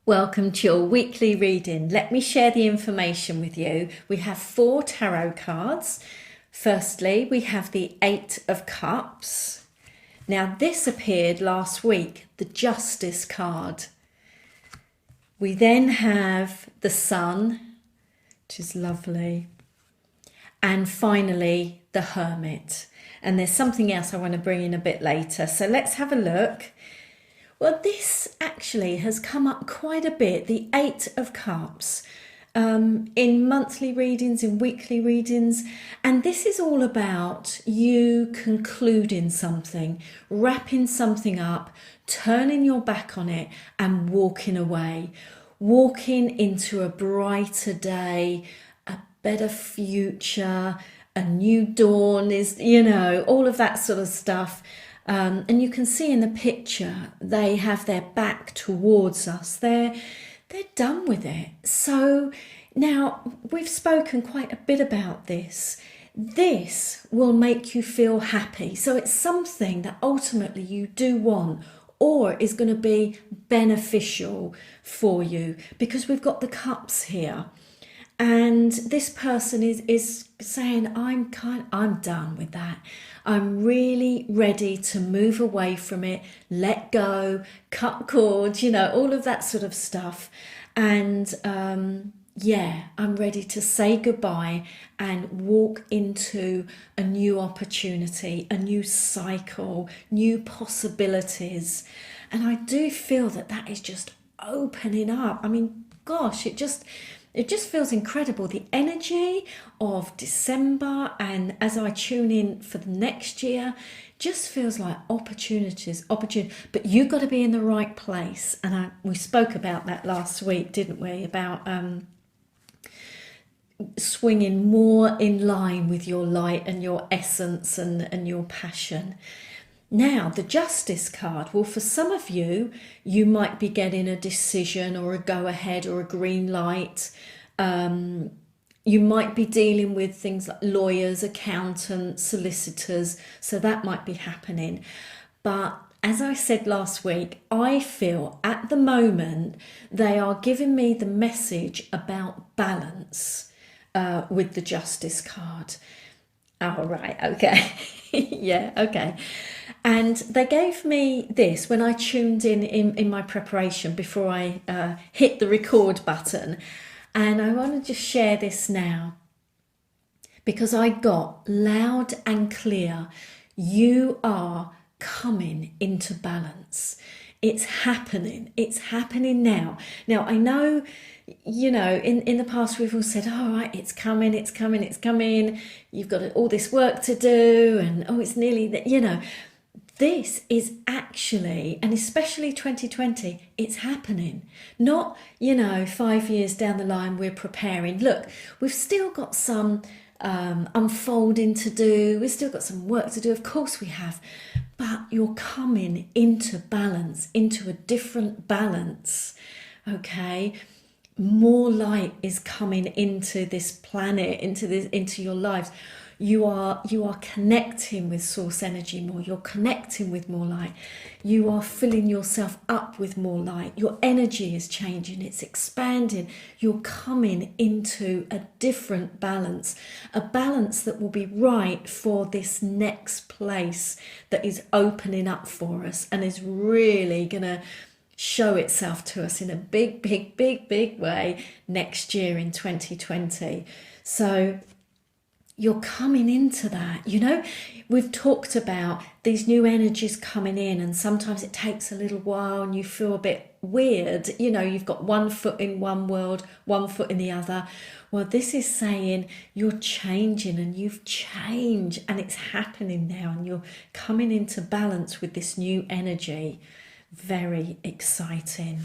Welcome to your weekly reading. Let me share the information with you. We have 4 tarot cards. Firstly, we have the 8 of Cups. Now, this appeared last week, the Justice card. We then have the Sun, which is lovely. And finally, the Hermit. And there's something else I want to bring in a bit later. So let's have a look. Well, this actually has come up quite a bit, the 8 of Cups, in monthly readings, in weekly readings. And this is all about you concluding something, wrapping something up, turning your back on it and walking away, walking into a brighter day, a better future, a new dawn is, all of that sort of stuff. And you can see in the picture, they have their back towards us. They're done with it. So now we've spoken quite a bit about this. This will make you feel happy. So it's something that ultimately you do want or is going to be beneficial for you, because we've got the cups here. And this person is saying, I'm done with that. I'm really ready to move away from it, let go, cut cords, all of that sort of stuff. And I'm ready to say goodbye and walk into a new opportunity, a new cycle, new possibilities. And I do feel that is just opening up. I mean, gosh, it just feels incredible. The energy of December, and as I tune in for the next year, just feels like opportunity. But you've got to be in the right place. And we spoke about that last week, didn't we? About swinging more in line with your light and your essence and your passion. Now, the Justice card, well, for some of you, you might be getting a decision or a go-ahead or a green light. You might be dealing with things like lawyers, accountants, solicitors, so that might be happening. But as I said last week, I feel at the moment they are giving me the message about balance with the Justice card. Oh, right, okay. Yeah, okay. And they gave me this when I tuned in my preparation before I hit the record button. And I want to just share this now, because I got loud and clear, you are coming into balance. It's happening now. Now, I know, in the past we've all said, all right, it's coming. You've got all this work to do, and it's nearly that, This is actually, and especially 2020, it's happening. Not, 5 years down the line, we're preparing. Look, we've still got some unfolding to do. We've still got some work to do. Of course we have. But you're coming into balance, into a different balance, okay? More light is coming into this planet, into your lives. You are connecting with source energy more. You're connecting with more light. You are filling yourself up with more light. Your energy is changing. It's expanding. You're coming into a different balance, a balance that will be right for this next place that is opening up for us and is really going to show itself to us in a big way next year in 2020. So you're coming into that. We've talked about these new energies coming in, and sometimes it takes a little while and you feel a bit weird. You've got one foot in one world, one foot in the other. Well, this is saying you're changing, and you've changed, and it's happening now, and you're coming into balance with this new energy. Very exciting.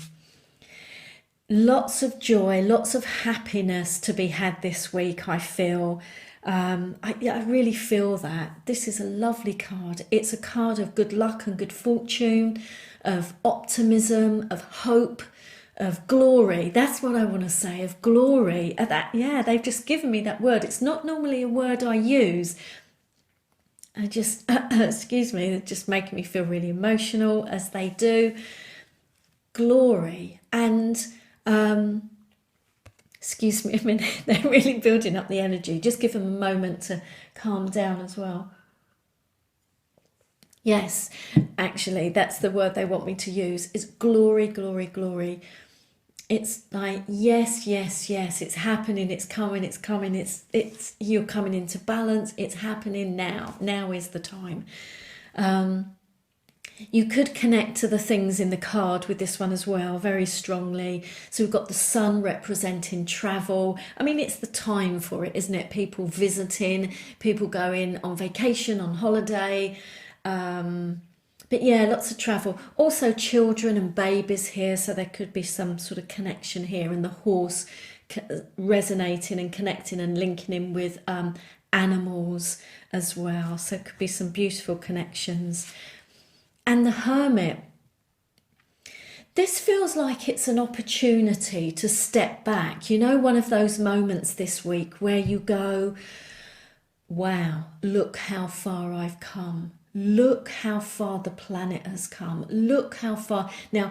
Lots of joy, lots of happiness to be had this week, I feel. I really feel that. This is a lovely card. It's a card of good luck and good fortune, of optimism, of hope, of glory. That's what I want to say, of glory. They've just given me that word. It's not normally a word I use. I just, excuse me, they're just making me feel really emotional, as they do. Glory. And excuse me a minute, they're really building up the energy. Just give them a moment to calm down as well. Yes, actually, that's the word they want me to use, is glory, glory, glory. It's like, yes, yes, yes, it's happening, it's coming, it's you're coming into balance, it's happening now. Now is the time. You could connect to the things in the card with this one as well, very strongly. So we've got the sun representing travel. I mean, it's the time for it, isn't it? People visiting, people going on vacation, on holiday. But yeah, lots of travel. Also children and babies here, so there could be some sort of connection here, and the horse resonating and connecting and linking in with animals as well. So it could be some beautiful connections. And the Hermit, this feels like it's an opportunity to step back. You know, one of those moments this week where you go, wow, look how far I've come. Look how far the planet has come. Look how far. Now,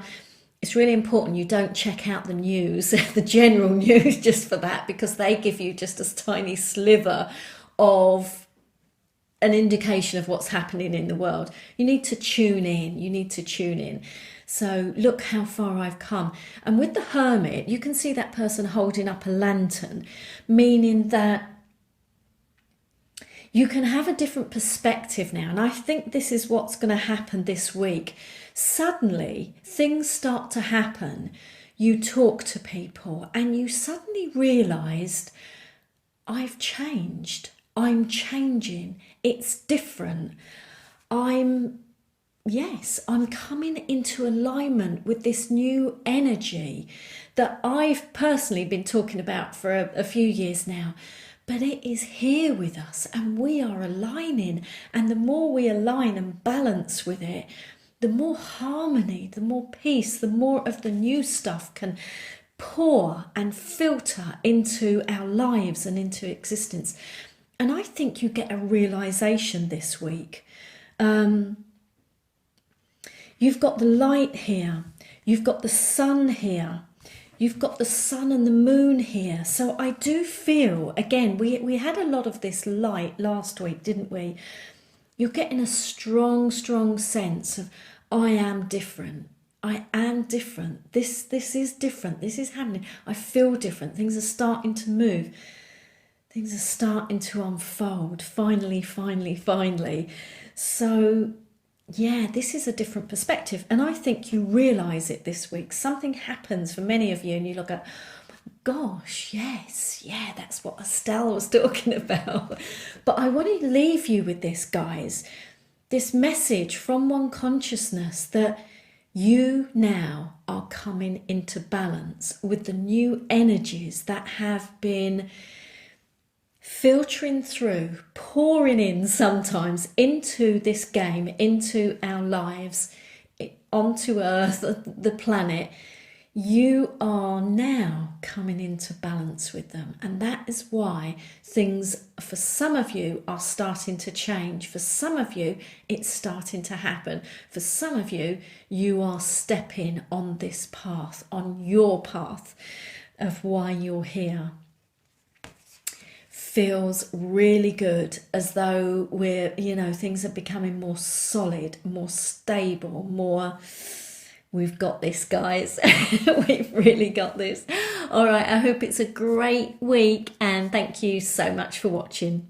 it's really important you don't check out the news, the general news, just for that, because they give you just a tiny sliver of an indication of what's happening in the world. You need to tune in. You need to tune in. So look how far I've come. And with the Hermit, you can see that person holding up a lantern, meaning that you can have a different perspective now. And I think this is what's going to happen this week. Suddenly, things start to happen. You talk to people and you suddenly realised, I've changed. I'm changing. It's different. I'm coming into alignment with this new energy that I've personally been talking about for a few years now. But it is here with us and we are aligning. And the more we align and balance with it, the more harmony, the more peace, the more of the new stuff can pour and filter into our lives and into existence. And I think you get a realization this week. You've got the light here. You've got the sun here. You've got the sun and the moon here. So I do feel, again, we had a lot of this light last week, didn't we? You're getting a strong, strong sense of, I am different. I am different. This is different. This is happening. I feel different. Things are starting to move. Things are starting to unfold. Finally, finally, finally. So yeah, this is a different perspective. And I think you realise it this week. Something happens for many of you and you look at, gosh, yes, yeah, that's what Estelle was talking about. But I want to leave you with this, guys. This message from One Consciousness that you now are coming into balance with the new energies that have been filtering through, pouring in sometimes into this game, into our lives, onto Earth, the planet. You are now coming into balance with them. And that is why things, for some of you, are starting to change. For some of you, it's starting to happen. For some of you, you are stepping on this path, on your path of why you're here. Feels really good, as though we're, things are becoming more solid, more stable, more, we've got this, guys. We've really got this. All right, I hope it's a great week and thank you so much for watching.